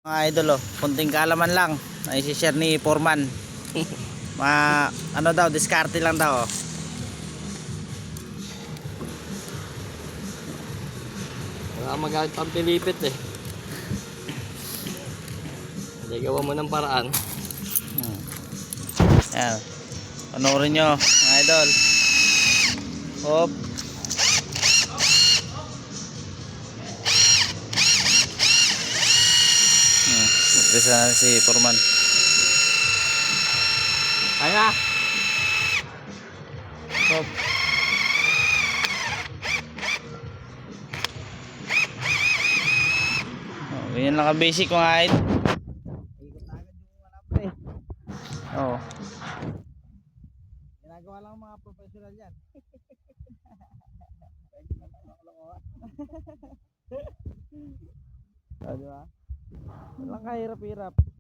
Mga idol, oh, konting kaalaman lang na i-share ni Foreman. Ano daw, diskarte lang daw. Oh. Wala magalit pang pilipit eh. Hindi gawa mo ng paraan. Ayan. Panoorin nyo, mga idol. Hop. Umpisa na si Foreman. Ay na! Hop. Oh, ganyan lang ka-basic mga idol. Ikot na agad yung alambre. Oo. Ginagawa lang mga professional yan. Diba? Walang kahirap-hirap.